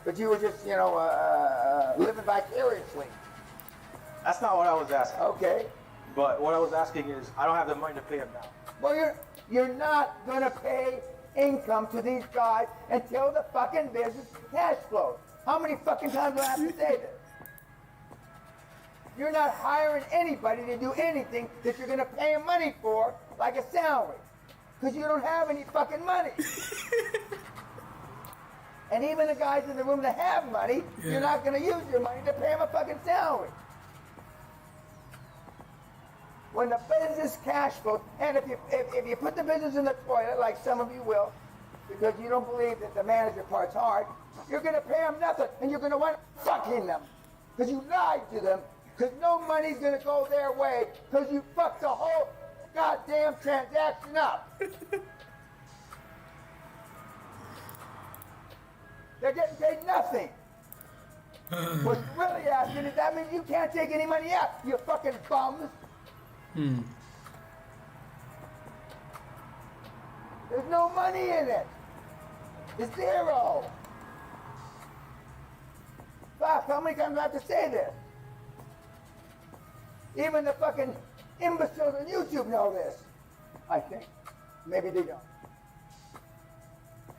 But you were just, living vicariously. That's not what I was asking. Okay. But what I was asking is, I don't have the money to pay him now. Well, you're not going to pay income to these guys until the fucking business cash flows. How many fucking times do I have to say this? You're not hiring anybody to do anything that you're going to pay them money for, like a salary. Because you don't have any fucking money. And even the guys in the room that have money, you're not going to use your money to pay them a fucking salary. When the business cash flows, and if you put the business in the toilet, like some of you will, because you don't believe that the manager part's hard, you're going to pay them nothing, and you're going to wind up fucking them. Because you lied to them, because no money's going to go their way, because you fucked the whole goddamn transaction up. They're getting paid nothing. What's really asking is that means you can't take any money out, you fucking bums. There's no money in it. It's zero. Fuck, how many times do I have to say this? Even the fucking imbeciles on YouTube know this. I think. Maybe they don't.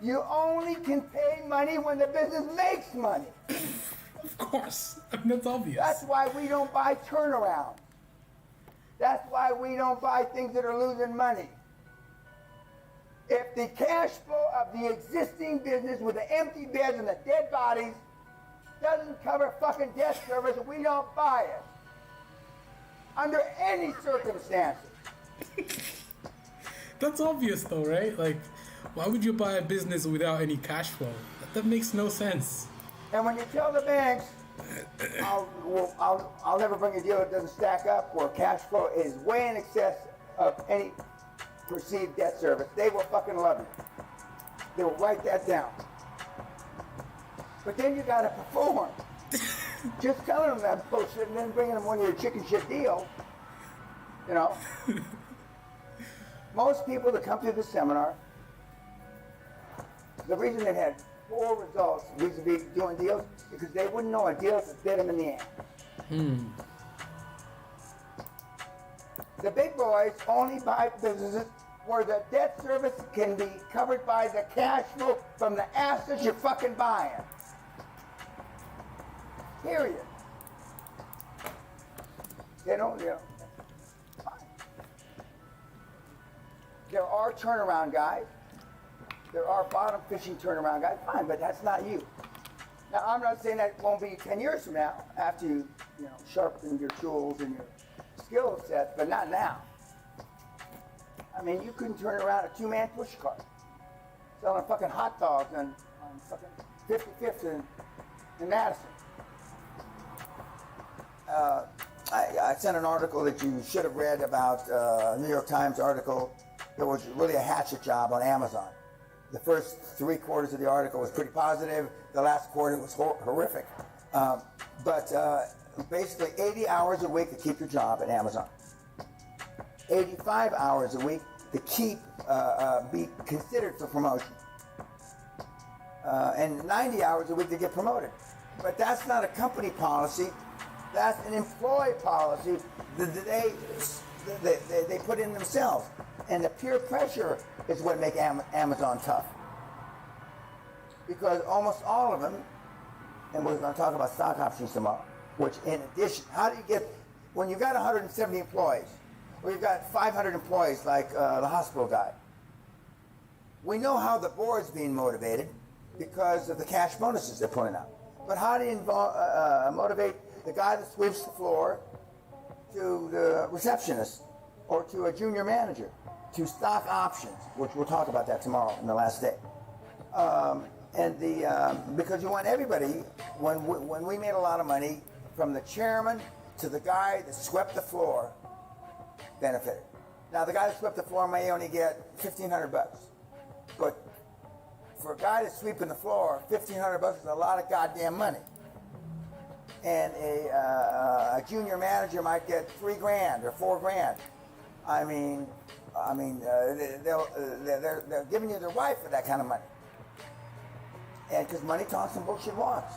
You only can pay money when the business makes money. Of course. I mean, that's obvious. That's why we don't buy turnaround. That's why we don't buy things that are losing money. If the cash flow of the existing business with the empty beds and the dead bodies doesn't cover fucking debt service, we don't buy it. Under any circumstances. That's obvious though, right? Like, why would you buy a business without any cash flow? That makes no sense. And when you tell the banks, I'll never bring a deal that doesn't stack up, where cash flow is way in excess of any perceived debt service, they will fucking love you. They will write that down. But then you gotta perform. Just telling them that bullshit and then bringing them one of your chicken shit deals, you know. Most people that come to the seminar, the reason they've had poor results vis-a-vis doing deals is because they wouldn't know a deal that bit them in the end. The big boys only buy businesses where the debt service can be covered by the cash flow from the assets you're fucking buying. Period. They don't, fine. There are turnaround guys. There are bottom fishing turnaround guys. Fine, but that's not you. Now, I'm not saying that won't be 10 years from now after you sharpen your tools and your skill sets, but not now. I mean, you couldn't turn around a two-man push cart selling fucking hot dogs on fucking 55th in Madison. I sent an article that you should have read about a New York Times article. It was really a hatchet job on Amazon. The first 3 quarters of the article was pretty positive. The last quarter was horrific. But basically 80 hours a week to keep your job at Amazon. 85 hours a week to be considered for promotion. And 90 hours a week to get promoted. But that's not a company policy. That's an employee policy that they put in themselves. And the peer pressure is what makes Amazon tough. Because almost all of them, and we're going to talk about stock options tomorrow, which in addition, how do you get, when you've got 170 employees, or you've got 500 employees like the hospital guy, we know how the board's being motivated because of the cash bonuses they're putting out. But how do you motivate the guy that sweeps the floor to the receptionist or to a junior manager to stock options, which we'll talk about that tomorrow in the last day. Because you want everybody, when we made a lot of money, from the chairman to the guy that swept the floor, benefited. Now the guy that swept the floor may only get $1,500, but for a guy that's sweeping the floor, $1,500 is a lot of goddamn money. And a junior manager might get $3,000 or $4,000. I mean, they're giving you their wife for that kind of money. And because money talks and bullshit walks.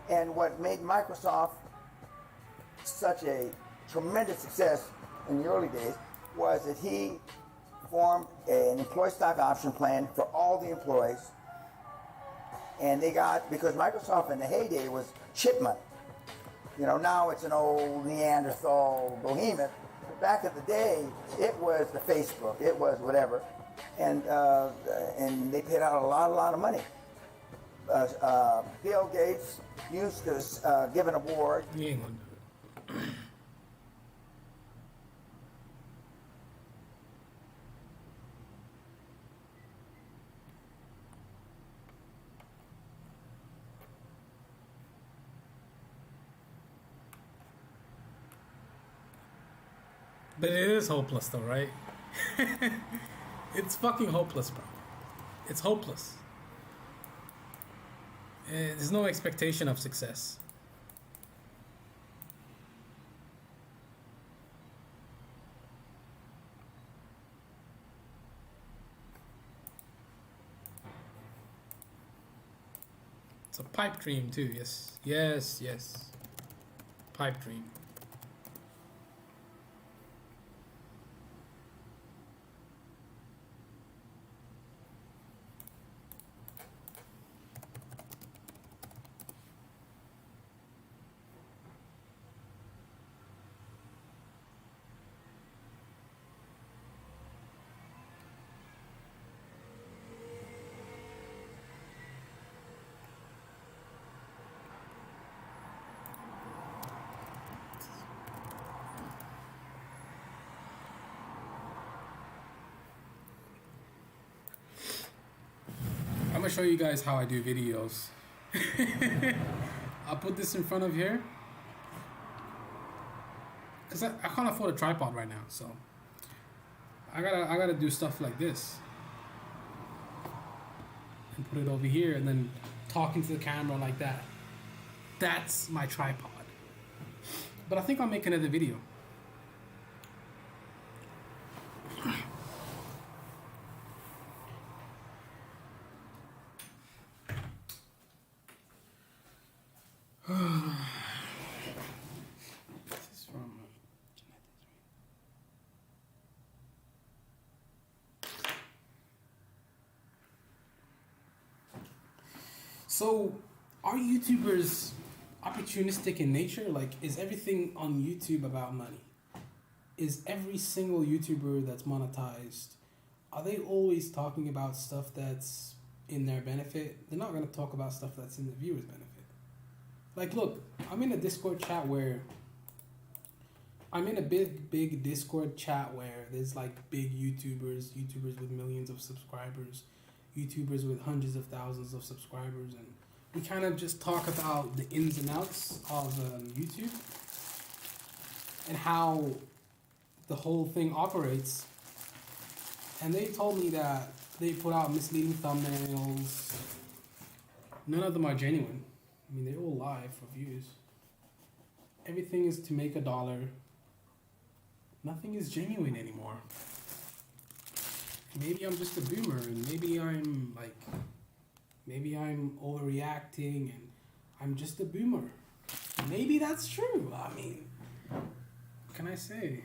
And what made Microsoft such a tremendous success in the early days was that he formed an employee stock option plan for all the employees. And they got, because Microsoft in the heyday was chip money. You know, now it's an old Neanderthal behemoth. But back in the day, it was the Facebook, it was whatever. And they paid out a lot of money. Bill Gates used to give an award. He ain't gonna do it. But it is hopeless though, right? It's fucking hopeless, bro. It's hopeless. There's no expectation of success. It's a pipe dream too, yes. Yes, yes. Pipe dream. I'm gonna show you guys how I do videos. I'll put this in front of here because I can't afford a tripod right now, so I gotta do stuff like this and put it over here and then talk into the camera like that. That's my tripod. But I think I'll make another video. This is from So, are YouTubers opportunistic in nature? Like, is everything on YouTube about money? Is every single YouTuber that's monetized, are they always talking about stuff that's in their benefit? They're not going to talk about stuff that's in the viewer's benefit. Like, look, I'm in a Discord chat where I'm in a big Discord chat where there's like big YouTubers with millions of subscribers, YouTubers with hundreds of thousands of subscribers, and we kind of just talk about the ins and outs of YouTube and how the whole thing operates. And they told me that they put out misleading thumbnails. None of them are genuine. I mean, they all lie for views. Everything is to make $1. Nothing is genuine anymore. Maybe I'm just a boomer, and maybe I'm overreacting, and I'm just a boomer. Maybe that's true. I mean, what can I say?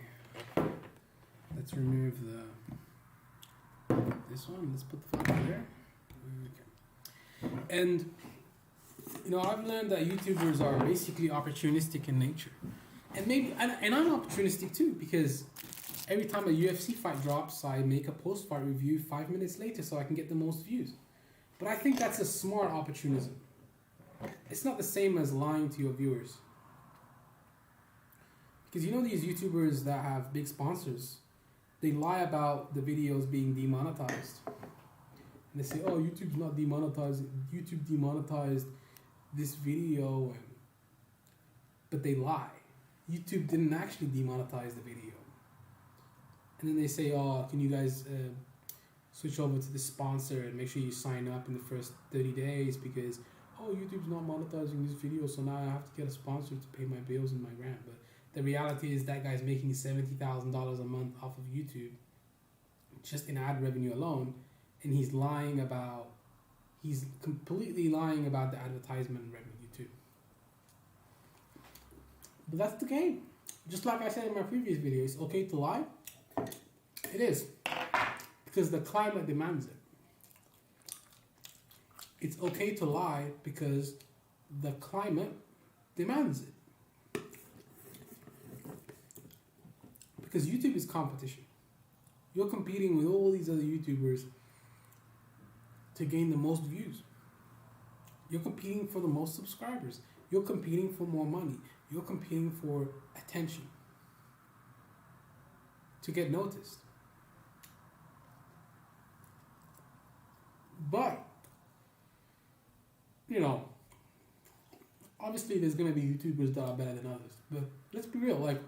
Let's remove this one. Let's put the flag there. Okay. And you know, I've learned that YouTubers are basically opportunistic in nature. And maybe, and I'm opportunistic too, because every time a UFC fight drops, I make a post-fight review 5 minutes later so I can get the most views. But I think that's a smart opportunism. It's not the same as lying to your viewers. Because you know these YouTubers that have big sponsors, they lie about the videos being demonetized. And they say, oh, YouTube's not demonetized. YouTube demonetized this video, but they lie. YouTube didn't actually demonetize the video. And then they say, oh, can you guys switch over to the sponsor and make sure you sign up in the first 30 days because, oh, YouTube's not monetizing this video, so now I have to get a sponsor to pay my bills and my rent. But the reality is that guy's making $70,000 a month off of YouTube, just in ad revenue alone, and he's lying about he's completely lying about the advertisement revenue too. But that's the game. Just like I said in my previous video, it's okay to lie. It is. Because the climate demands it. It's okay to lie because the climate demands it. Because YouTube is competition. You're competing with all these other YouTubers to gain the most views. You're competing for the most subscribers. You're competing for more money. You're competing for attention. To get noticed. But, you know, obviously there's going to be YouTubers that are better than others. But let's be real, like,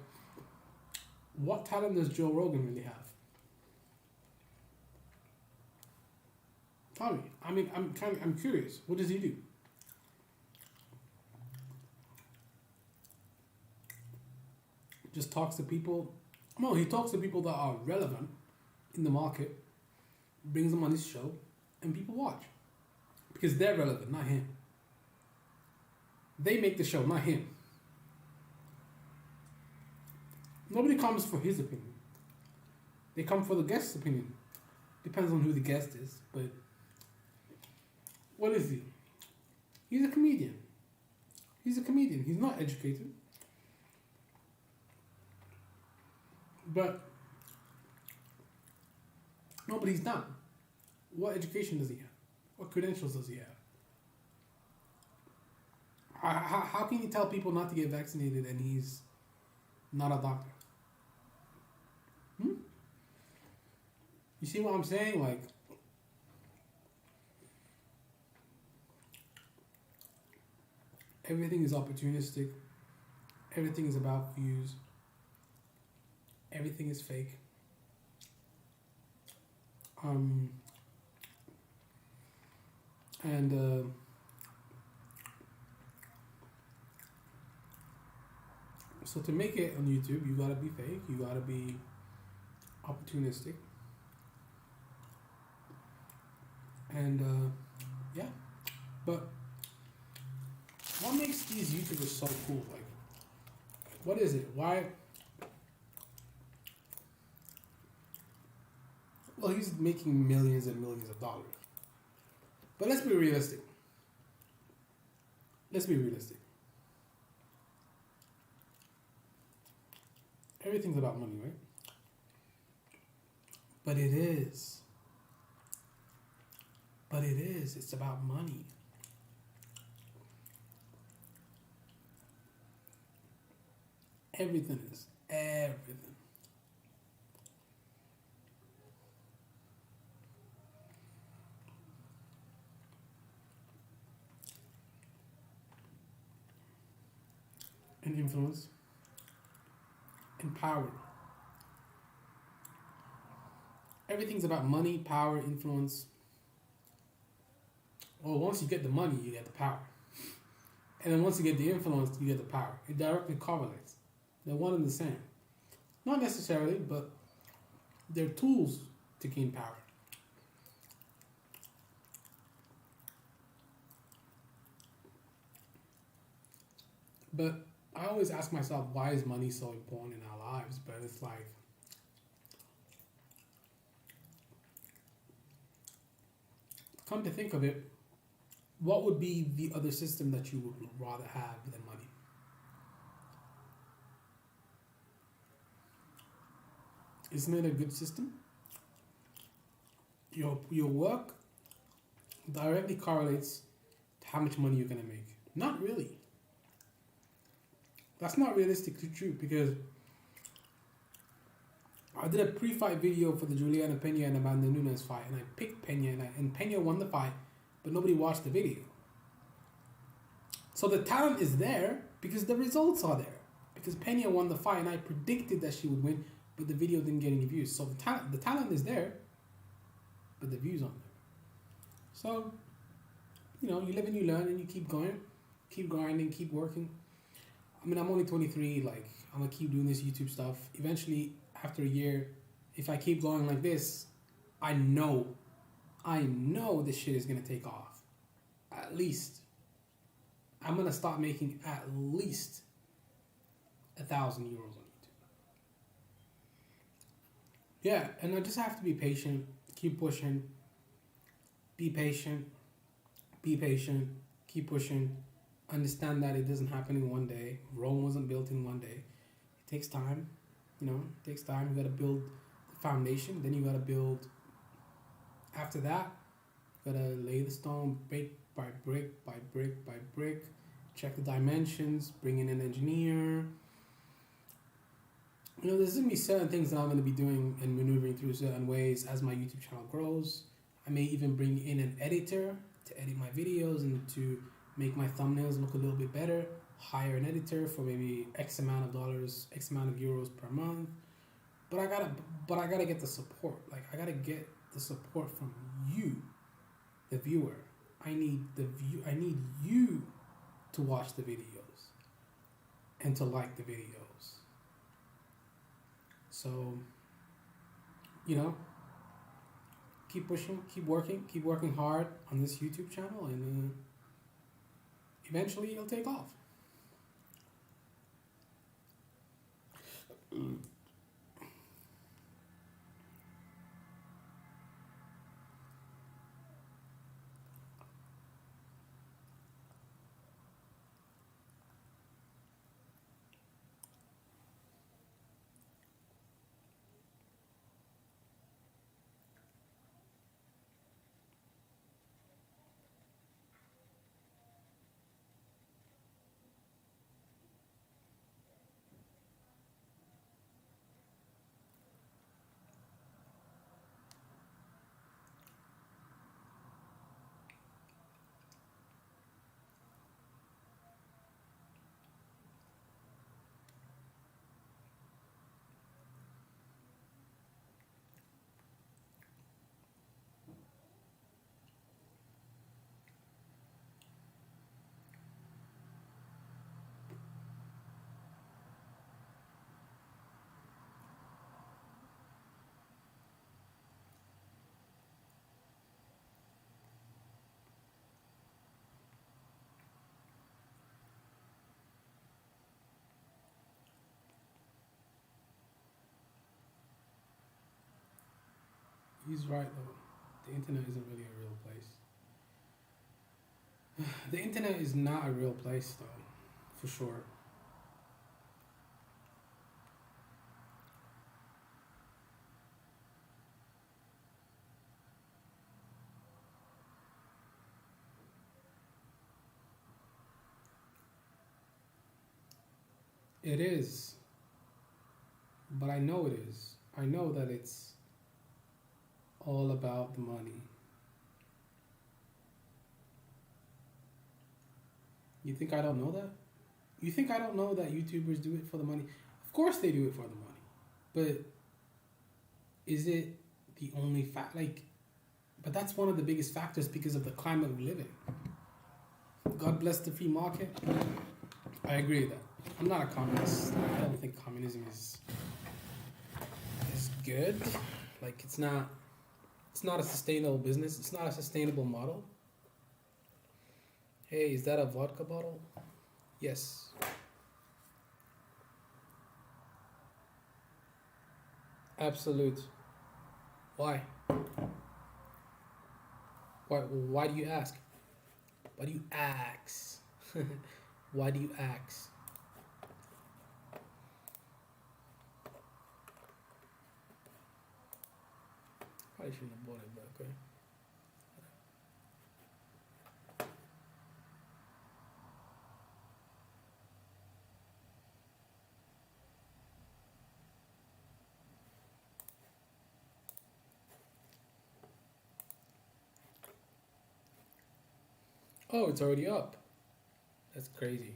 what talent does Joe Rogan really have? Tell me. I mean, I'm curious. What does he do? Just talks to people. No, he talks to people that are relevant in the market, brings them on his show, and people watch. Because they're relevant, not him. They make the show, not him. Nobody comes for his opinion. They come for the guest's opinion. Depends on who the guest is, but what is he? He's a comedian. He's a comedian. He's not educated. But he's not. What education does he have? What credentials does he have? How can you tell people not to get vaccinated and he's not a doctor? You see what I'm saying? Like, everything is opportunistic. Everything is about views. Everything is fake. So to make it on YouTube, you gotta be fake. You gotta be opportunistic. And yeah, but what makes these YouTubers so cool? Like, what is it? Why? Well, he's making millions and millions of dollars. But let's be realistic. Let's be realistic. Everything's about money, right? But it is. It's about money. Everything is. Everything. And influence. And power. Everything's about money, power, influence. Well, once you get the money, you get the power. And then once you get the influence, you get the power. It directly correlates. They're one and the same. Not necessarily, but they're tools to gain power. But I always ask myself, why is money so important in our lives? But it's like, come to think of it, what would be the other system that you would rather have than money? Isn't it a good system? Your work directly correlates to how much money you're going to make. Not really. That's not realistically true, because I did a pre-fight video for the Juliana Pena and Amanda Nunes fight, and I picked Pena, and Pena won the fight, but nobody watched the video. So the talent is there because the results are there. Because Pena won the fight, and I predicted that she would win, but the video didn't get any views. So the talent is there, but the views aren't there. So, you live and you learn, and you keep going, keep grinding, keep working. I mean, I'm only 23, like, I'm gonna keep doing this YouTube stuff. Eventually, after a year, if I keep going like this, I know this shit is gonna take off. at least, I'm gonna start making at least 1,000 euros on YouTube. Yeah, and I just have to be patient, keep pushing, be patient, keep pushing. Understand that it doesn't happen in one day. Rome wasn't built in one day. It takes time, you know. It takes time. You gotta build the foundation. Then you gotta build. After that, you gotta lay the stone brick by brick by brick by brick. Check the dimensions. Bring in an engineer. You know, there's gonna be certain things that I'm gonna be doing and maneuvering through certain ways as my YouTube channel grows. I may even bring in an editor to edit my videos and to make my thumbnails look a little bit better. Hire an editor for maybe X amount of dollars, X amount of euros per month. But I gotta get the support. Like, I gotta get the support from you, the viewer. I need you to watch the videos and to like the videos. So, you know, keep pushing, keep working hard on this YouTube channel, and eventually it'll take off. He's right though. The internet isn't really a real place. The internet is not a real place though, for sure. It is. But I know it is. I know that it's all about the money. You think I don't know that? You think I don't know that YouTubers do it for the money? Of course they do it for the money. But is it the only fact? But that's one of the biggest factors because of the climate we live in. God bless the free market. I agree with that. I'm not a communist. I don't think communism is good. Like, it's not a sustainable business. It's not a sustainable model. Hey, is that a vodka bottle? Yes. Absolute. Why? Why do you ask? Why do you ask? Why do you ask? I shouldn't have bought it, but okay. Oh, it's already up. That's crazy.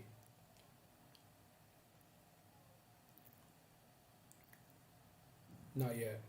Not yet.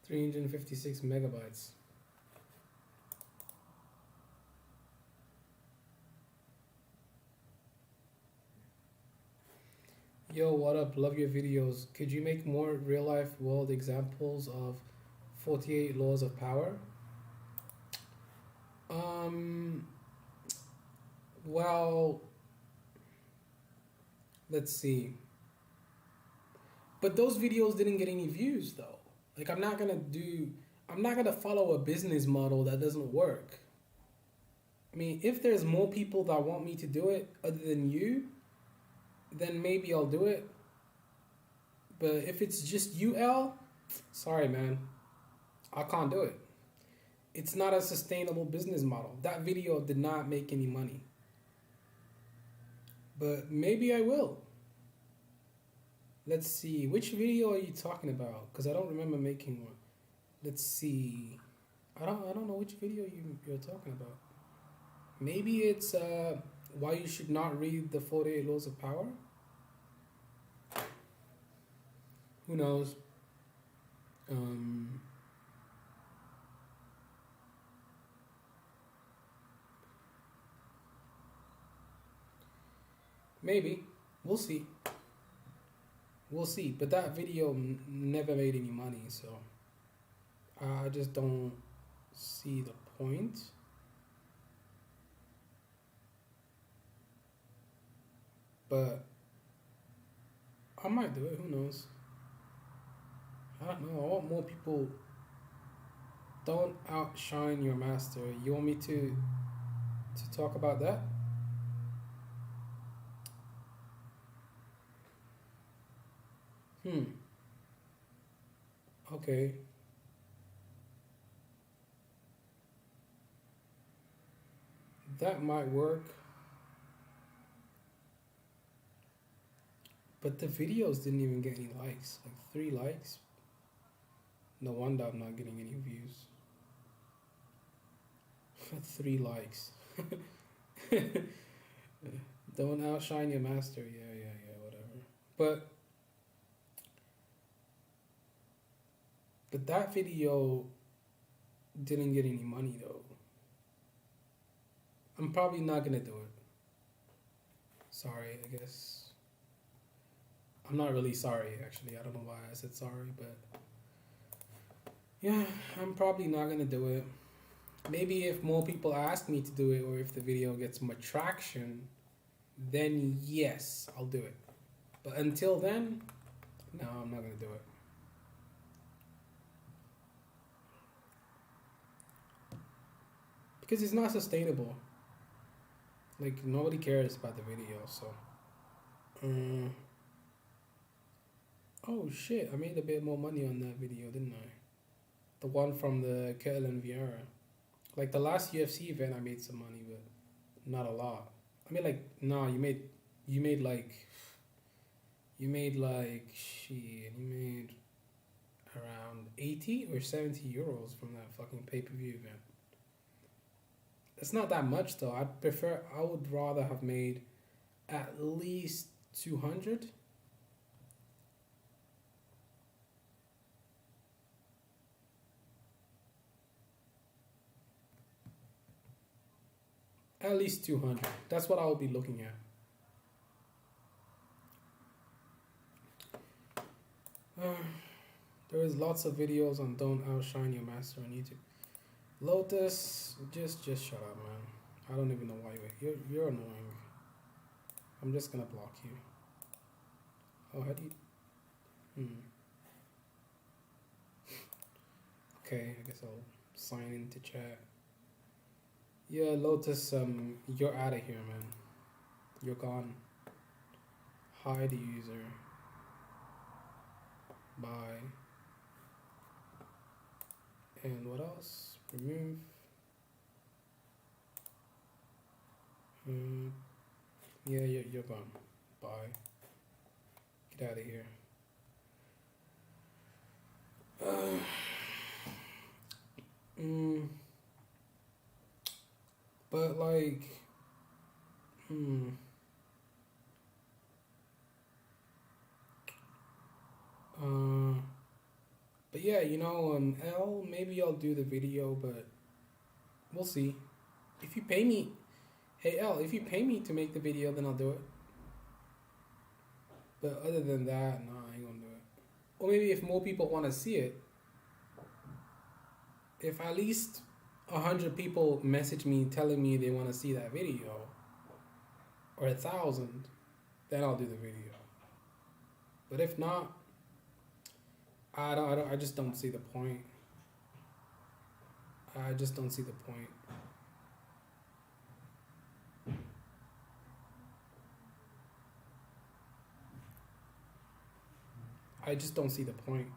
356 megabytes. Yo, what up? Love your videos. Could you make more real life world examples of 48 laws of power? Well, let's see. But those videos didn't get any views though. Like I'm not gonna follow a business model that doesn't work. I mean, if there's more people that want me to do it other than you, then maybe I'll do it. But if it's just you, L, sorry man, I can't do it. It's not a sustainable business model. That video did not make any money. But maybe I will. Let's see. Which video are you talking about? Because I don't remember making one. Let's see. I don't know which video you're talking about. Maybe it's why you should not read the 48 Laws of Power. Who knows? Maybe. We'll see. We'll see. But that video never made any money, so I just don't see the point. But I might do it. Who knows? I don't know. I want more people. Don't outshine your master. You want me to talk about that? Okay. That might work. But the videos didn't even get any likes. Like 3 likes. No wonder I'm not getting any views. 3 likes. Don't outshine your master. Yeah, whatever. But that video didn't get any money though. I'm probably not gonna do it. Sorry, I guess. I'm not really sorry actually. I don't know why I said sorry, but yeah, I'm probably not gonna do it. Maybe if more people ask me to do it, or if the video gets more traction, then yes, I'll do it. But until then, no, I'm not gonna do it. Because it's not sustainable. Like, nobody cares about the video, so. Oh shit, I made a bit more money on that video, didn't I? The one from the Kettle and Vieira. Like, the last UFC event, I made some money, but not a lot. I mean, like, nah, you made around 80 or 70 euros from that fucking pay-per-view event. It's not that much though. I would rather have made at least 200. At least 200. That's what I would be looking at. There is lots of videos on Don't Outshine Your Master on YouTube. Lotus, just shut up, man. I don't even know why you're annoying. I'm just gonna block you. Oh, how do you? Okay, I guess I'll sign into chat. Yeah, Lotus, you're out of here, man. You're gone. Hide the user. Bye. And what else? Remove. Yeah, you're gone. Bye. Get out of here. But like, But yeah, L, maybe I'll do the video, but we'll see. If you pay me, hey L, if you pay me to make the video, then I'll do it. But other than that, nah, I ain't gonna do it. Or maybe if more people want to see it, if at least 100 people message me telling me they want to see that video, or 1,000, then I'll do the video. But if not, I just don't see the point. I just don't see the point. I just don't see the point.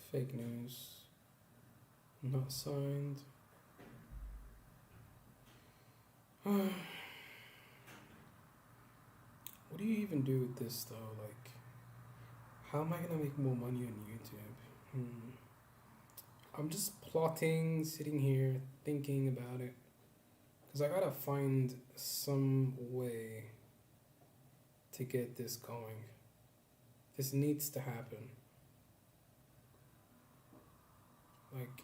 Fake news. Not signed. What do you even do with this though? Like, how am I gonna make more money on YouTube? I'm just plotting, sitting here, thinking about it. Because I gotta find some way to get this going. This needs to happen. Like,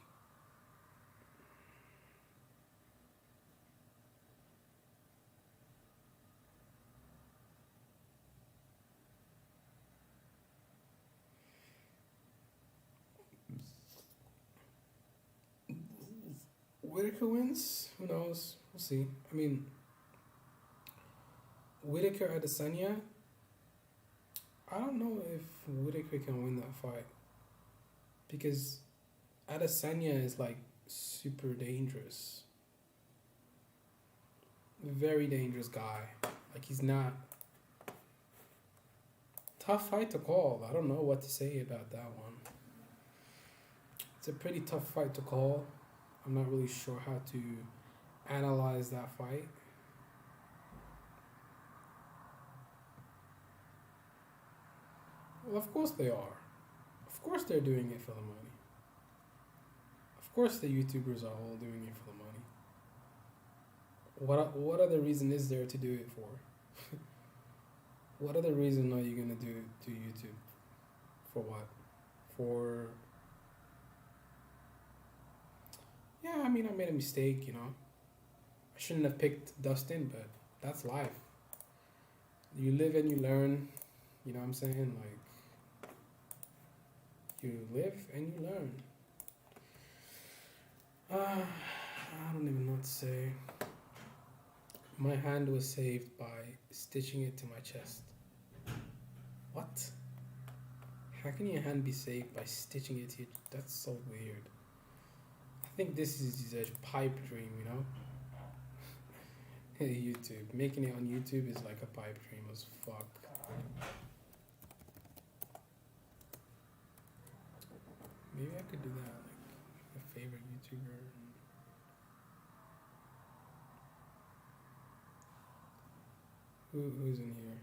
Whitaker wins? Who knows? We'll see. I mean, Whitaker Adesanya, I don't know if Whitaker can win that fight. Because Adesanya is like super dangerous. Very dangerous guy. Like, he's not. Tough fight to call. I don't know what to say about that one. It's a pretty tough fight to call. I'm not really sure how to analyze that fight. Well, of course they are. Of course they're doing it for the money. Of course the YouTubers are all doing it for the money. What other reason is there to do it for? What other reason are you gonna do it to YouTube? For what? For... Yeah, I mean, I made a mistake, I shouldn't have picked Dustin, but that's life. You live and you learn, you know what I'm saying? Like, you live and you learn. I don't even know what to say. My hand was saved by stitching it to my chest. What? How can your hand be saved by stitching it to your... That's so weird. I think this is a pipe dream, YouTube. Making it on YouTube is like a pipe dream as fuck. Maybe I could do that, like a favorite YouTuber. Who's in here?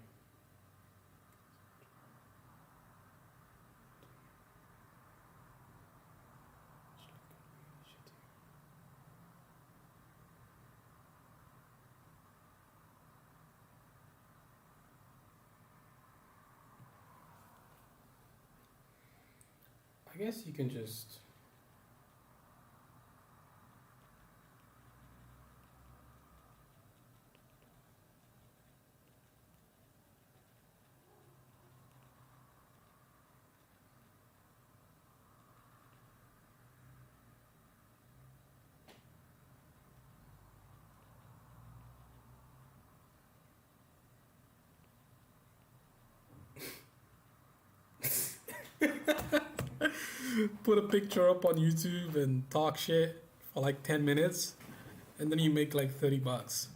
I guess you can just... put a picture up on YouTube and talk shit for like 10 minutes and then you make like $30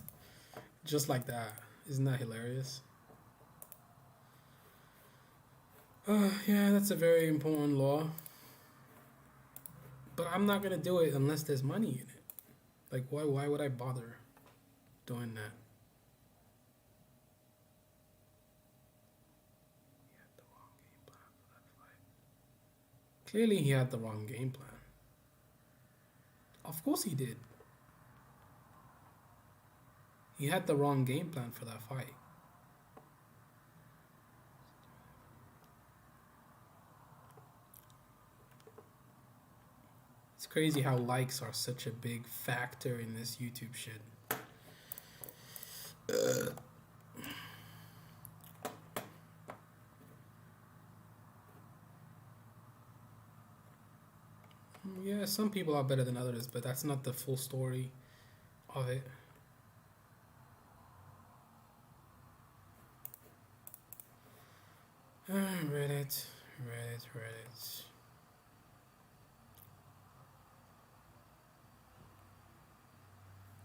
just like that. Isn't that hilarious? Yeah, that's a very important law. But I'm not gonna do it unless there's money in it. Like, why would I bother doing that? Clearly, he had the wrong game plan. Of course, he did. He had the wrong game plan for that fight. It's crazy how likes are such a big factor in this YouTube shit. Yeah, some people are better than others, but that's not the full story of it. Reddit.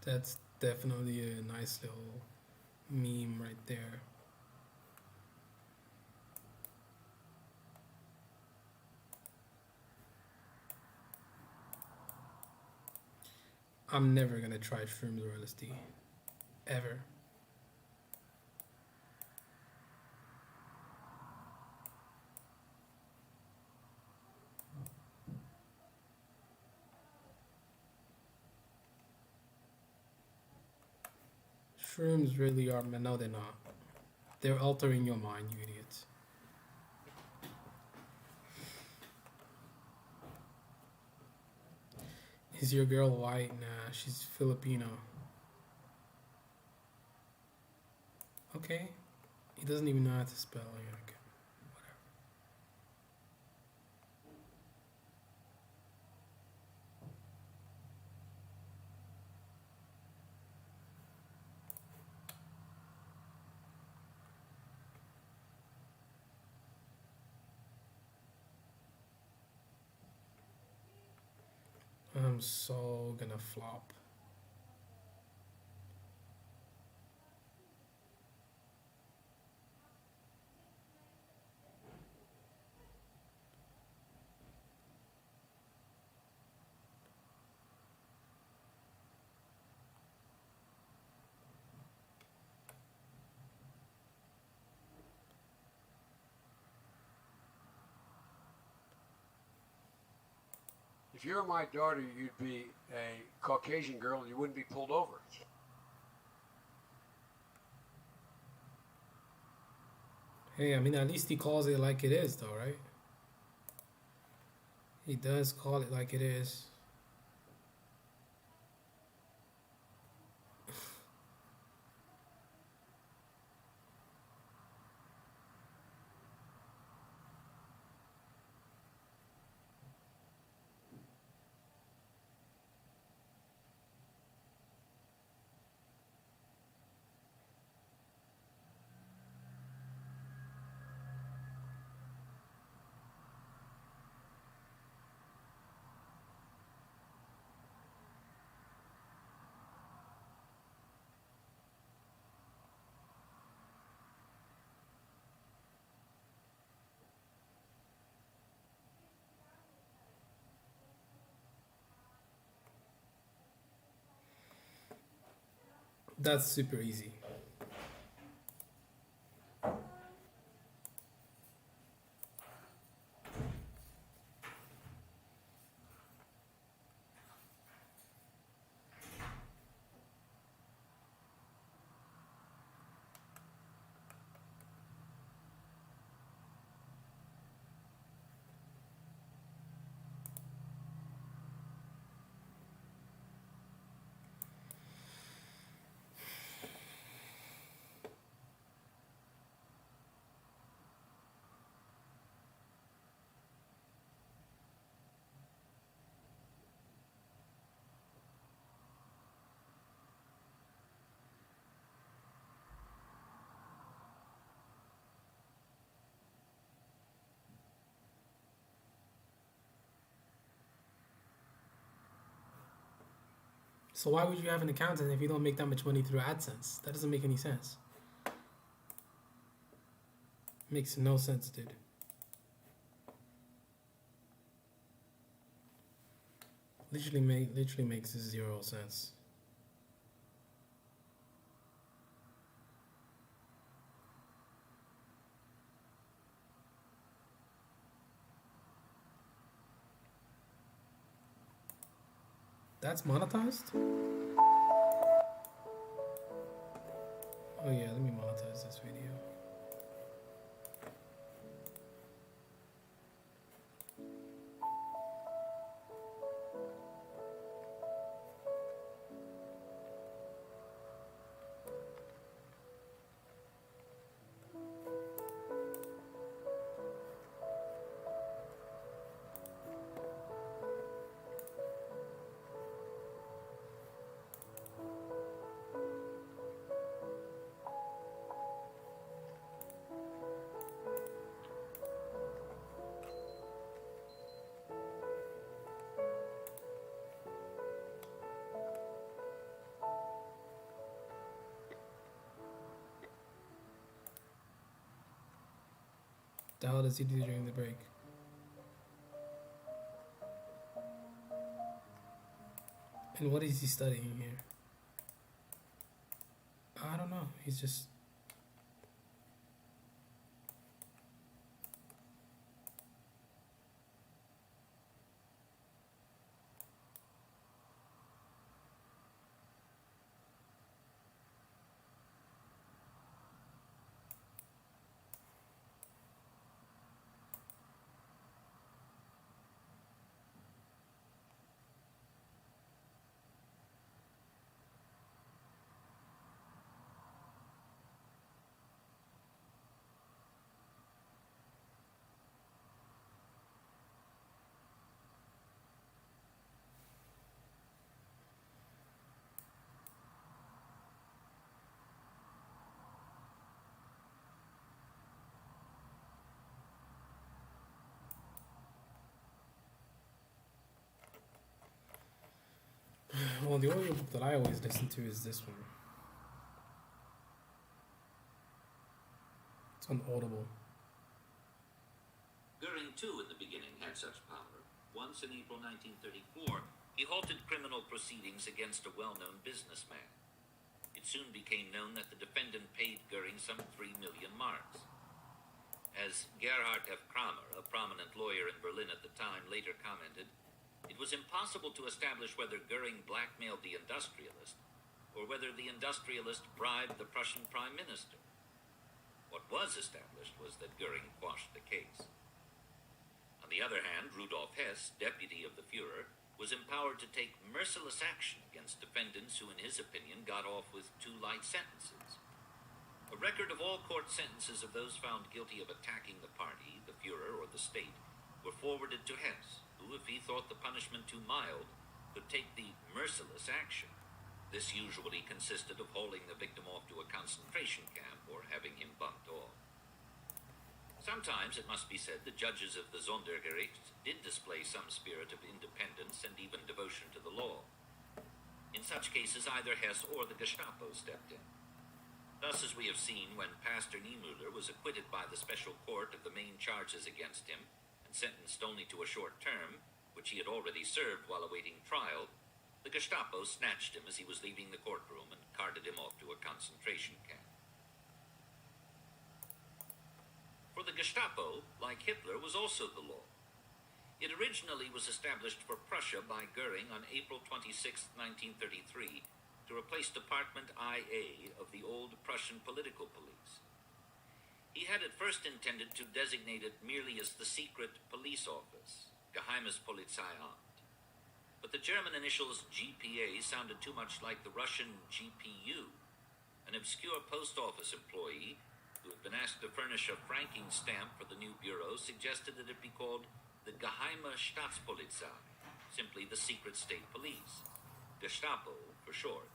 That's definitely a nice little meme right there. I'm never gonna try shrooms or LSD. Ever. Shrooms really are, no, they're not. They're altering your mind, you idiots. Is your girl white? Nah, she's Filipino. Okay. He doesn't even know how to spell. Yeah, okay. Whatever. I'm so gonna flop. If you were my daughter, you'd be a Caucasian girl and you wouldn't be pulled over. Hey, I mean, at least he calls it like it is, though, right? He does call it like it is. That's super easy. So why would you have an accountant if you don't make that much money through AdSense? That doesn't make any sense. Makes no sense, dude. Literally makes zero sense. That's monetized? Oh yeah, let me monetize this video. The hell does he do during the break? And what is he studying here? I don't know. He's just... Well, the audiobook that I always listen to is this one. It's on Audible. Goering, too, in the beginning had such power. Once in April 1934, he halted criminal proceedings against a well-known businessman. It soon became known that the defendant paid Goering some 3 million marks. As Gerhard F. Kramer, a prominent lawyer in Berlin at the time, later commented, it was impossible to establish whether Goering blackmailed the industrialist or whether the industrialist bribed the Prussian prime minister. What was established was that Goering quashed the case. On the other hand, Rudolf Hess, deputy of the Fuhrer, was empowered to take merciless action against defendants who, in his opinion, got off with too light sentences. A record of all court sentences of those found guilty of attacking the party, the Fuhrer, or the state were forwarded to Hess, who, if he thought the punishment too mild, could take the merciless action. This usually consisted of hauling the victim off to a concentration camp or having him bumped off. Sometimes, it must be said, the judges of the Sondergericht did display some spirit of independence and even devotion to the law. In such cases, either Hess or the Gestapo stepped in. Thus, as we have seen, when Pastor Niemöller was acquitted by the special court of the main charges against him, sentenced only to a short term, which he had already served while awaiting trial, the Gestapo snatched him as he was leaving the courtroom and carted him off to a concentration camp. For the Gestapo, like Hitler, was also the law. It originally was established for Prussia by Goering on April 26, 1933, to replace Department IA of the old Prussian political police. He had at first intended to designate it merely as the secret police office, Geheimes Polizeiamt. But the German initials GPA sounded too much like the Russian GPU. An obscure post office employee who had been asked to furnish a franking stamp for the new bureau suggested that it be called the Geheime Staatspolizei, simply the secret state police, Gestapo for short,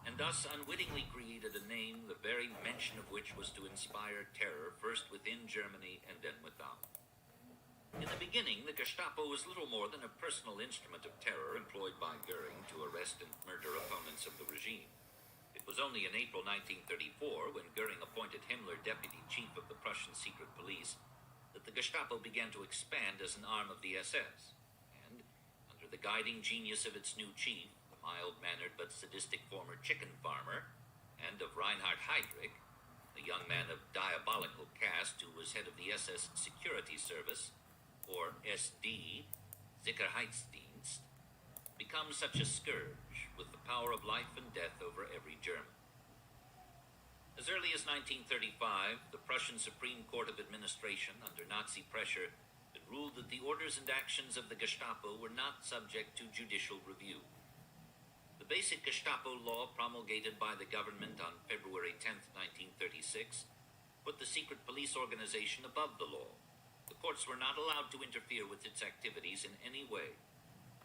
and thus unwittingly created a name the very mention of which was to inspire terror first within Germany and then without. In the beginning, the Gestapo was little more than a personal instrument of terror employed by Goering to arrest and murder opponents of the regime. It was only in April 1934, when Goering appointed Himmler deputy chief of the Prussian secret police, that the Gestapo began to expand as an arm of the SS, and, under the guiding genius of its new chief, the mild-mannered but sadistic former chicken farmer, and of Reinhard Heydrich, a young man of diabolical cast who was head of the SS Security Service, or SD, Sicherheitsdienst, becomes such a scourge with the power of life and death over every German. As early as 1935, the Prussian Supreme Court of Administration, under Nazi pressure, had ruled that the orders and actions of the Gestapo were not subject to judicial review. The basic Gestapo law promulgated by the government on February 10, 1936, put the secret police organization above the law. The courts were not allowed to interfere with its activities in any way.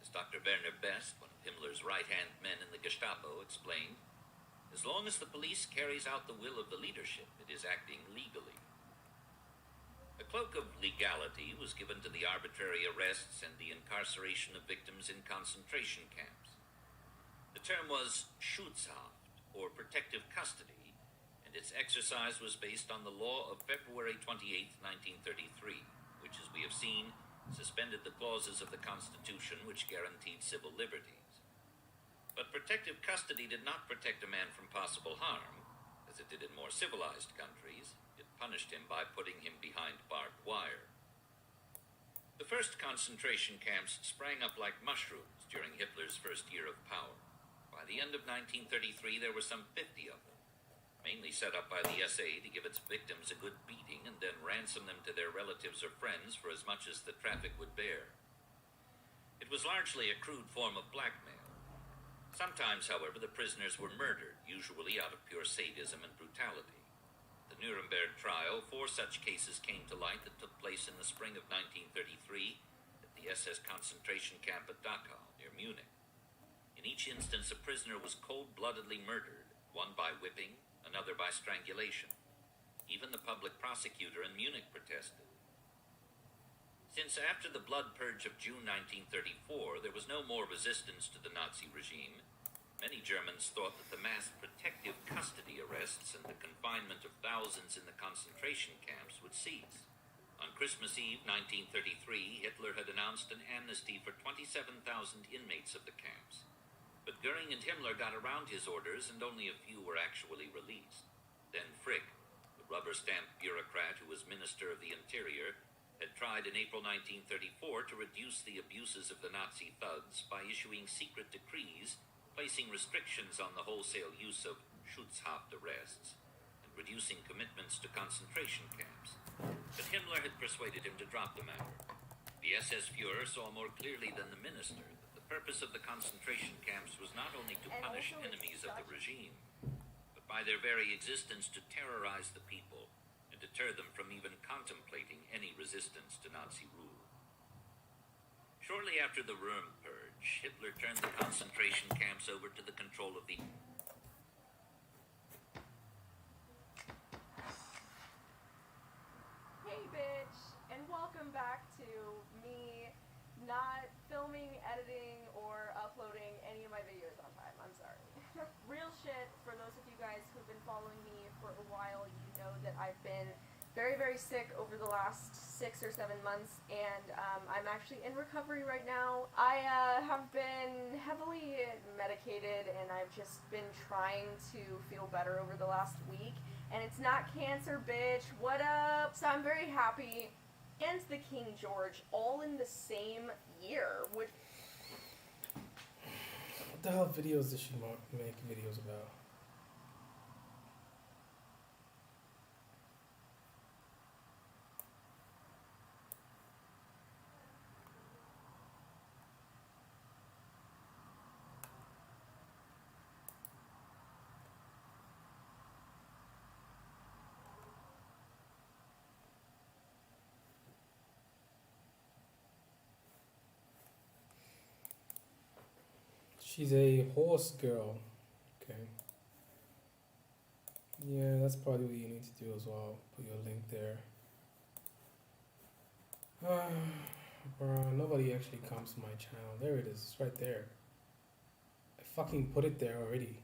As Dr. Werner Best, one of Himmler's right-hand men in the Gestapo, explained, as long as the police carries out the will of the leadership, it is acting legally. A cloak of legality was given to the arbitrary arrests and the incarceration of victims in concentration camps. The term was Schutzhaft, or protective custody, and its exercise was based on the law of February 28, 1933, which, as we have seen, suspended the clauses of the Constitution which guaranteed civil liberties. But protective custody did not protect a man from possible harm, as it did in more civilized countries. It punished him by putting him behind barbed wire. The first concentration camps sprang up like mushrooms during Hitler's first year of power. By the end of 1933, there were some 50 of them, mainly set up by the SA to give its victims a good beating and then ransom them to their relatives or friends for as much as the traffic would bear. It was largely a crude form of blackmail. Sometimes, however, the prisoners were murdered, usually out of pure sadism and brutality. At the Nuremberg trial, 4 such cases came to light that took place in the spring of 1933 at the SS concentration camp at Dachau, near Munich. In each instance, a prisoner was cold-bloodedly murdered, one by whipping, another by strangulation. Even the public prosecutor in Munich protested. Since after the blood purge of June 1934, there was no more resistance to the Nazi regime, many Germans thought that the mass protective custody arrests and the confinement of thousands in the concentration camps would cease. On Christmas Eve 1933, Hitler had announced an amnesty for 27,000 inmates of the camps. But Goering and Himmler got around his orders and only a few were actually released. Then Frick, the rubber-stamped bureaucrat who was Minister of the Interior, had tried in April 1934 to reduce the abuses of the Nazi thugs by issuing secret decrees placing restrictions on the wholesale use of Schutzhaft arrests and reducing commitments to concentration camps. But Himmler had persuaded him to drop the matter. The SS Führer saw more clearly than the minister that the purpose of the concentration camps was not only to punish enemies of the regime, but by their very existence to terrorize the people and deter them from even contemplating any resistance to Nazi rule. Shortly after the Röhm purge, Hitler turned the concentration camps over to the control of the Hey bitch, and welcome back to me not filming, editing, or uploading any of my videos on time. I'm sorry. Real shit, for those of you guys who've been following me for a while, you know that I've been very, very sick over the last 6 or 7 months, and I'm actually in recovery right now. I have been heavily medicated, and I've just been trying to feel better over the last week, and it's not cancer, bitch. What up? So I'm very happy. And the King George, all in the same year, which... What the hell videos does she make videos about? She's a horse girl. Okay. Yeah, that's probably what you need to do as well. Put your link there. Bruh, nobody actually comes to my channel. There it is. It's right there. I fucking put it there already.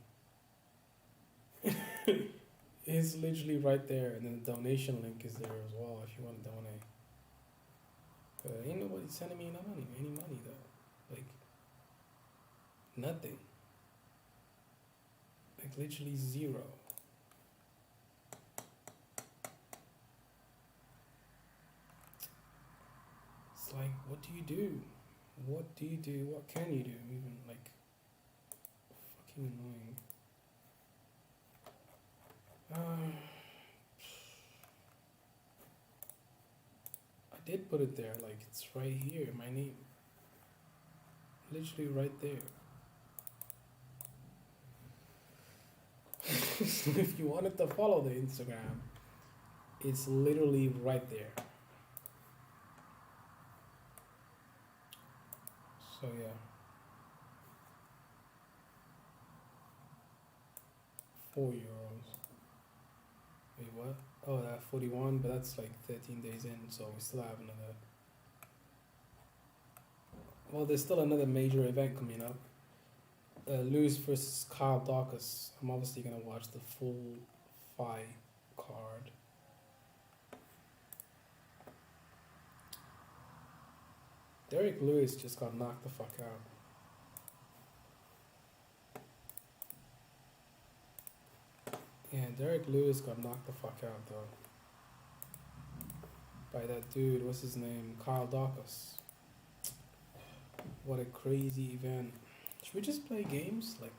It's literally right there. And then the donation link is there as well if you want to donate. But ain't nobody sending me any money though. Like, Nothing. Like literally zero. It's like, what do you do? What do you do? What can you do? Even like, fucking annoying. I did put it there, like it's right here, my name. Literally right there. So if you wanted to follow the Instagram, it's literally right there. So yeah. 4 euros. Wait, what? Oh, that 41, but that's like 13 days in, so we still have another. Well, there's still another major event coming up. Lewis versus Kyle Dawkins. I'm obviously gonna watch the full fight card. Derek Lewis just got knocked the fuck out. Yeah, Derek Lewis got knocked the fuck out though. By that dude, what's his name? Kyle Dawkins. What a crazy event. Should we just play games? Like,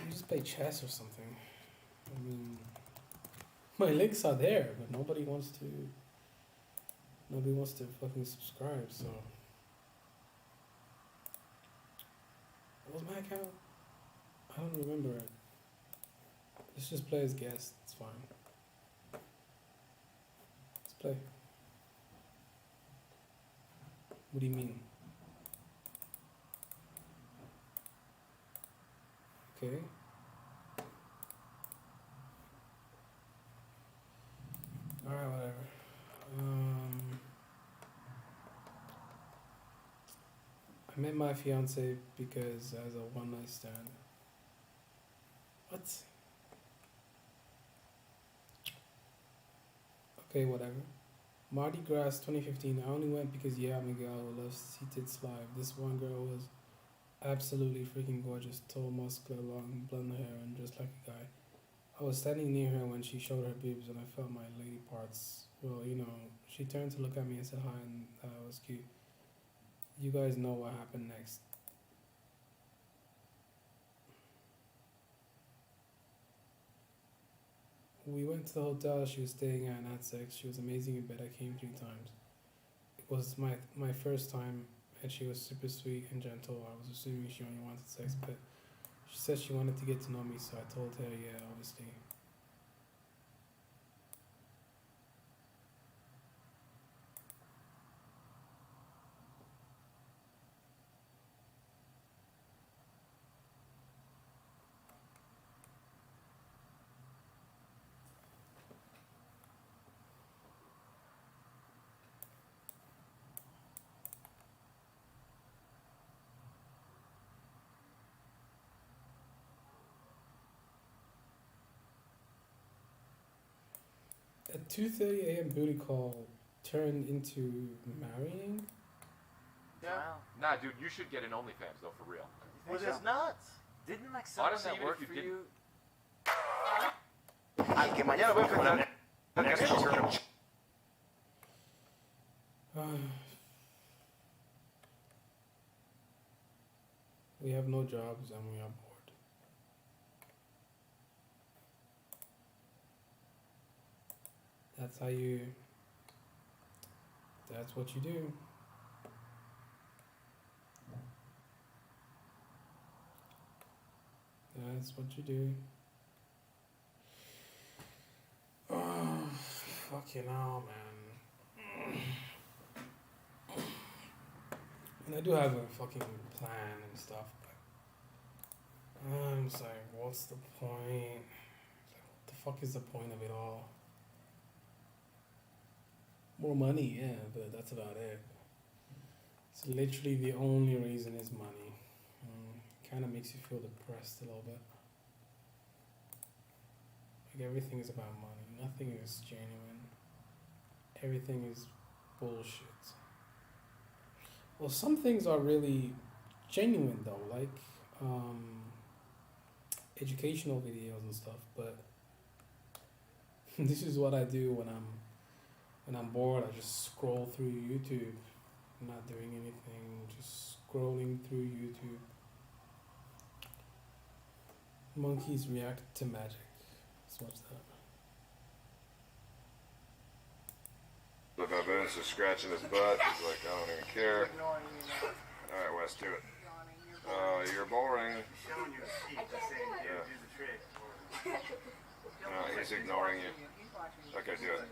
we just play chess or something. I mean, my links are there, but nobody wants to fucking subscribe, so. What was my account? I don't remember it. Let's just play as guest, it's fine. Let's play. What do you mean? Okay. Alright, whatever. I met my fiance because as a one night stand. What? Okay, whatever. Mardi Gras 2015. I only went because Miguel loves to see tits live. This one girl was absolutely freaking gorgeous, tall, muscular, long, blonde hair, and just like a guy. I was standing near her when she showed her boobs, and I felt my lady parts. Well, you know, she turned to look at me and said hi, and that was cute. You guys know what happened next. We went to the hotel she was staying at and had sex. She was amazing in bed. I came 3 times. It was my first time, and she was super sweet and gentle. I was assuming she only wanted sex, but she said she wanted to get to know me, so I told her, yeah, obviously. A 2:30 a.m. booty call turned into marrying? Yeah. Wow. Nah, dude, you should get an OnlyFans though, for real. Well, it's nuts. Didn't like someone Honestly, that even worked if for you you? Al que mañana voy a ofender next turn. We have no jobs and we are bored. That's what you do. That's what you do. Oh, fucking hell, man. And I do have a fucking plan and stuff, but I'm just like, what's the point? Like, what the fuck is the point of it all? More money, yeah, but that's about it. It's literally the only reason is money. Kind of makes you feel depressed a little bit. Like everything is about money. Nothing is genuine. Everything is bullshit. Well, some things are really genuine though, like educational videos and stuff. But this is what I do when I'm bored. I just scroll through YouTube, not doing anything, just scrolling through YouTube. Monkeys react to magic. Let's watch that. The baboon's just scratching his butt. He's like, I don't even care. Alright, Wes, do it. You're boring. Yeah. No, he's ignoring you. Okay, do it.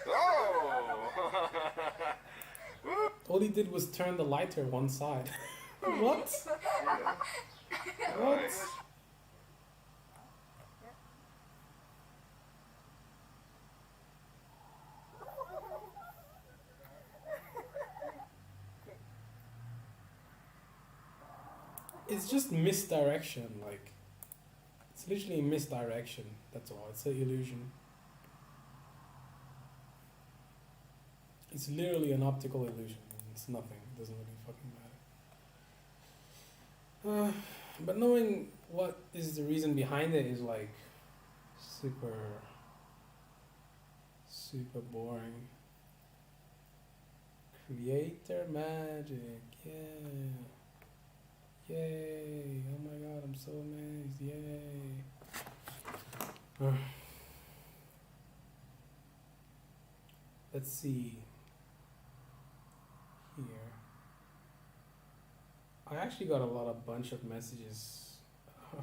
Oh! All he did was turn the lighter one side. What? What? Nice. It's just misdirection, like it's literally misdirection, that's all. It's an illusion. It's literally an optical illusion. It's nothing. It doesn't really fucking matter. But knowing what is the reason behind it is like super boring. Creator magic, yeah. Yay! Oh my god, I'm so amazed, yay! Let's see. Here. I actually got a bunch of messages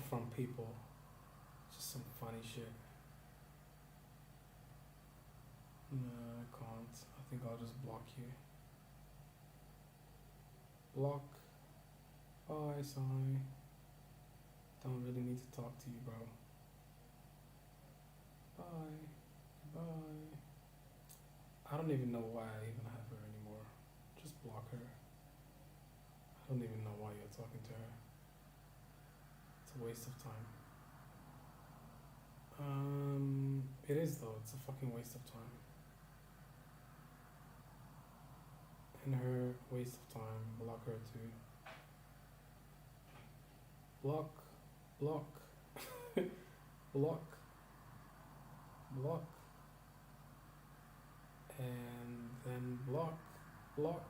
from people. Just some funny shit. No, I can't. I think I'll just block you. Block. Bye, Sai. Don't really need to talk to you, bro. Bye. Goodbye. I don't even know why I even have her anymore. Just block her. I don't even know why you're talking to her. It's a waste of time. It is though. It's a fucking waste of time. And her waste of time. Block her too. Block, block, block, block, and then block, block.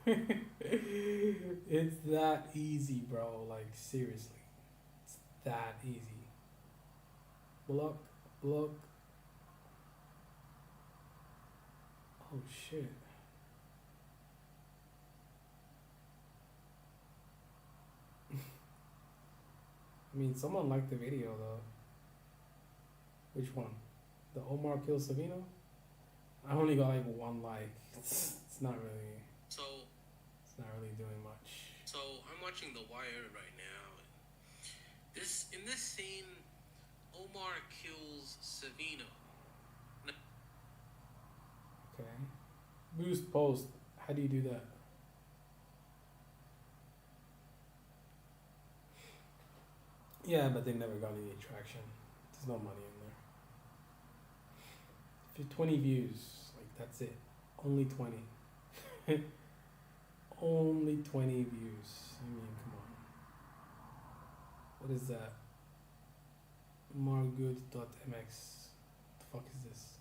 It's that easy, bro. Like, seriously. It's that easy. Block, block. Oh, shit. I mean, someone liked the video though. Which one? The Omar kills Savino? I only got like one like. It's not really. So. It's not really doing much. So I'm watching The Wire right now. In this scene, Omar kills Savino. Okay. Boost post. How do you do that? Yeah, but they never got any traction. There's no money in there. If you're 20 views, like that's it. Only 20. Only 20 views. I mean, come on. What is that? Margood.mx. What the fuck is this?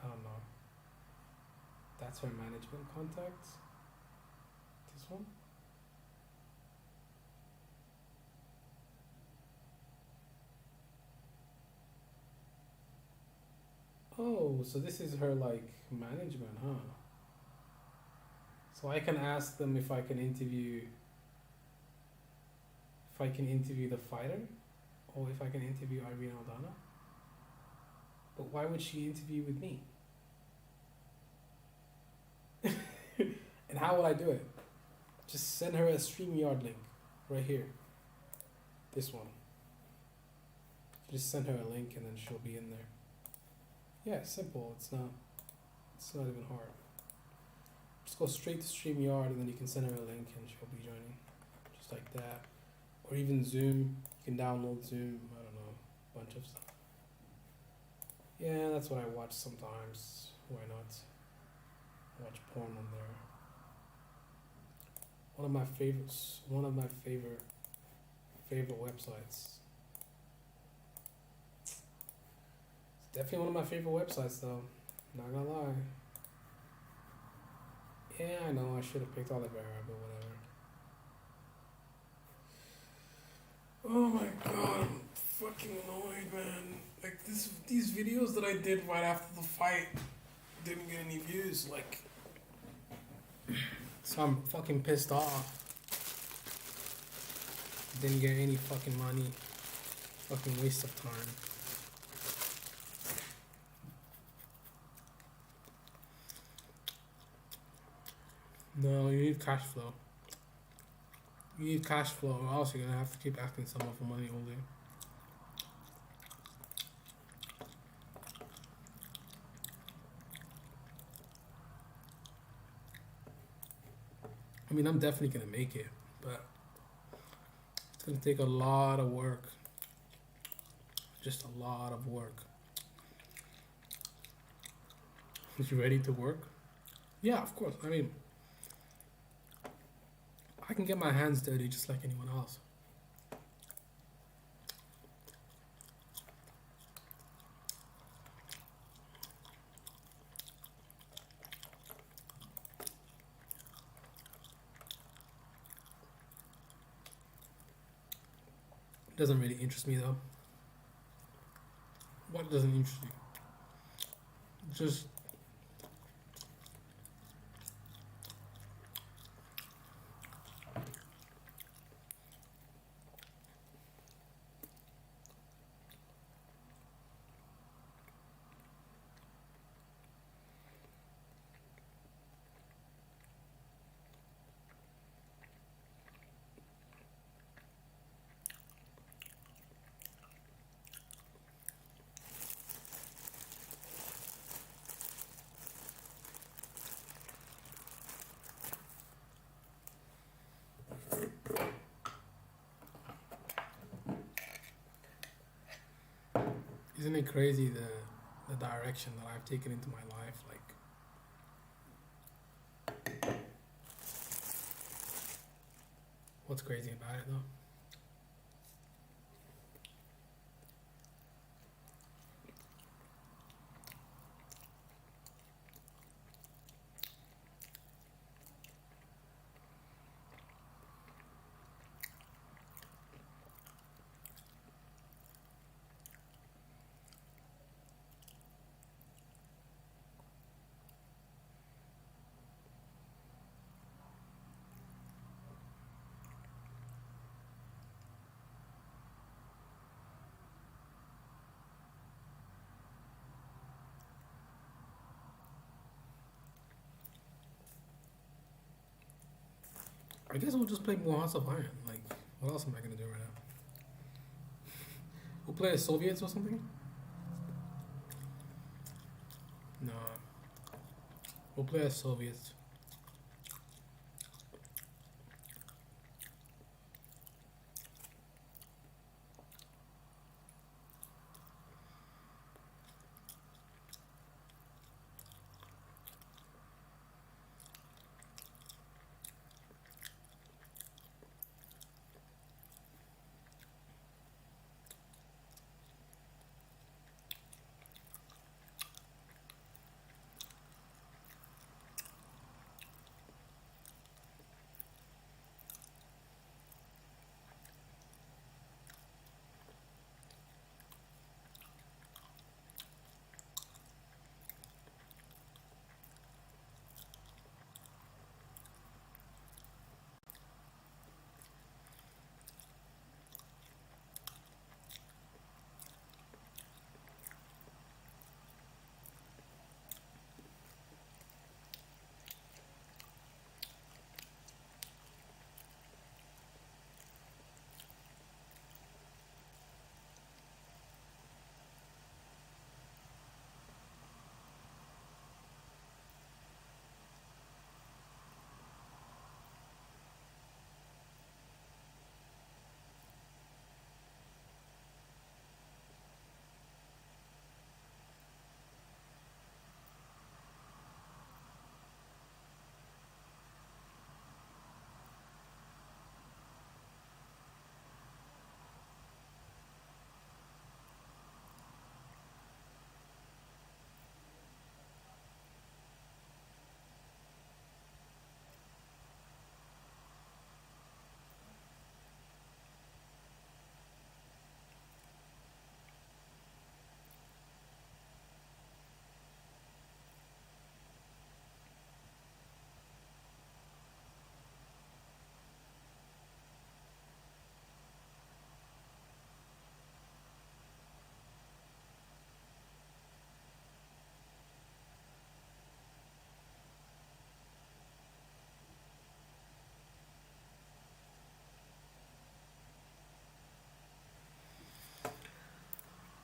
I don't know. That's her management contact. This one? Oh, so this is her like management, huh? So I can ask them if I can interview the fighter, or if I can interview Irene Aldana. But why would she interview with me? And how would I do it? Just send her a StreamYard link right here. This one. Just send her a link and then she'll be in there. Yeah, simple. It's not even hard. Just go straight to StreamYard and then you can send her a link and she'll be joining. Just like that. Or even Zoom. You can download Zoom. I don't know. Bunch of stuff. Yeah, that's what I watch sometimes. Why not? watch porn on there. One of my favorites. One of my favorite websites. It's definitely one of my favorite websites, though. Not gonna lie. Yeah, I know I should have picked Olivera, but whatever. Oh my god, I'm fucking annoyed, man. Like these videos that I did right after the fight didn't get any views. Like, so I'm fucking pissed off. Didn't get any fucking money. Fucking waste of time. No, you need cash flow. You need cash flow, or else you're gonna have to keep asking someone for money all day. I mean, I'm definitely gonna make it, but it's gonna take a lot of work. Just a lot of work. Is you ready to work? Yeah, of course. I mean, I can get my hands dirty just like anyone else. Doesn't really interest me though. What doesn't interest you? Just isn't it crazy the direction that I've taken into my life? Like, what's crazy about it though? I guess we'll just play more House of Iron. Like, what else am I gonna do right now? We'll play as Soviets or something? No. We'll play as Soviets.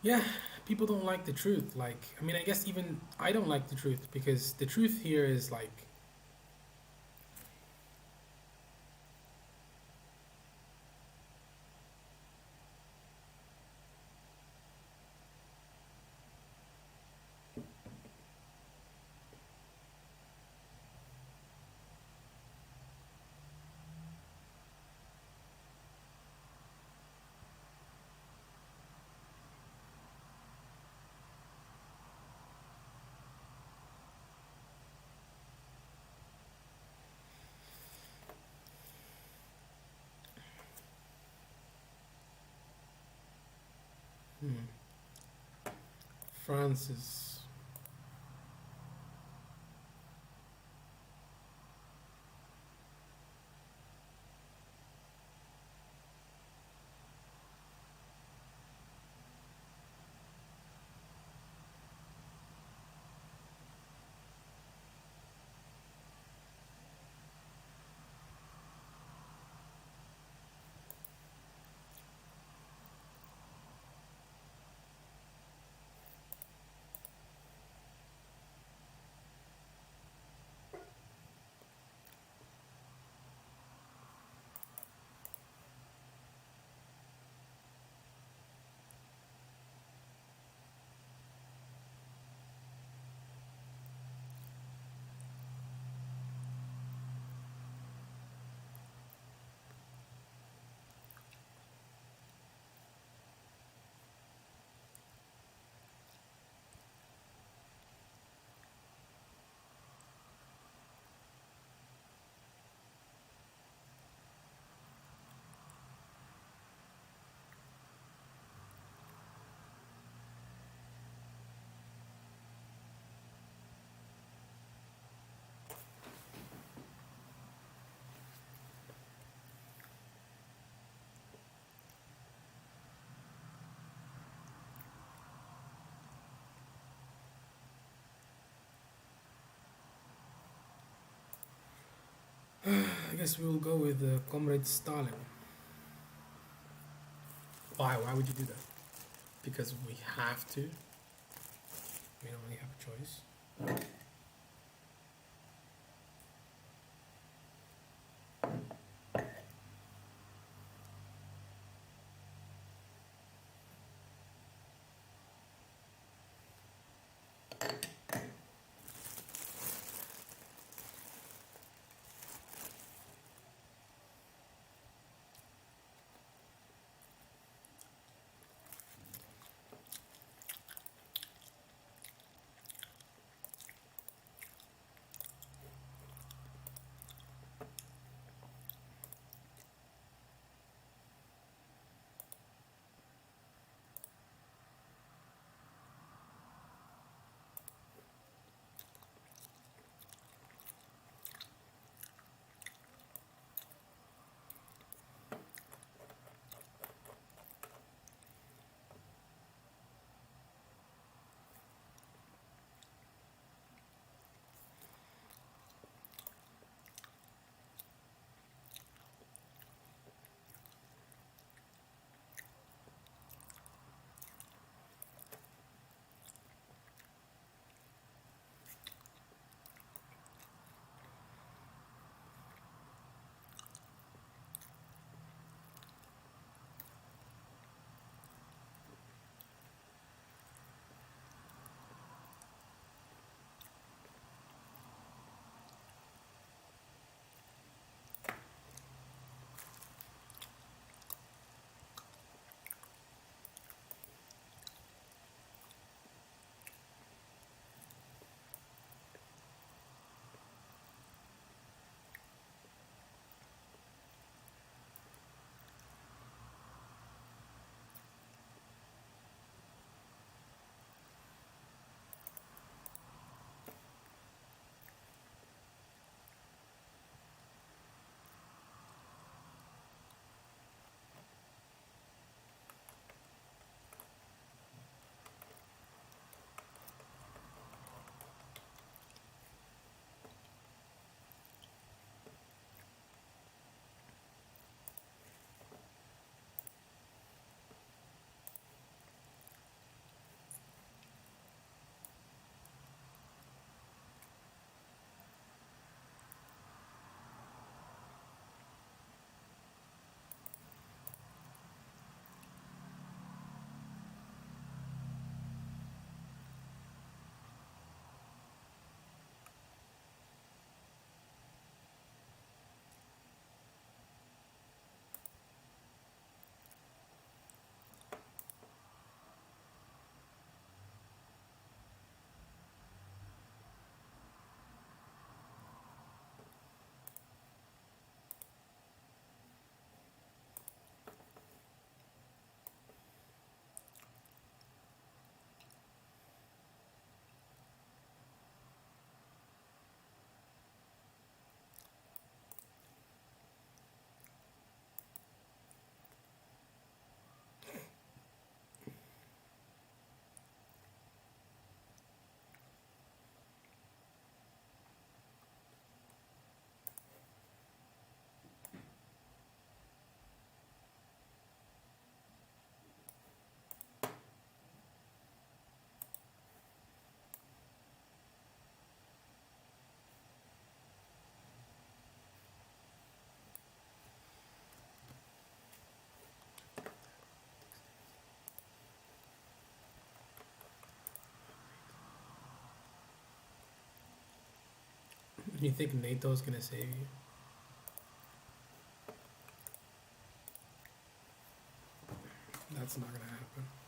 Yeah, people don't like the truth. Like, I mean, I guess even I don't like the truth because the truth here is like, hmm, France is. I guess we'll go with Comrade Stalin. Why? Why would you do that? Because we have to. We don't really have a choice. You think NATO's gonna save you? That's not gonna happen.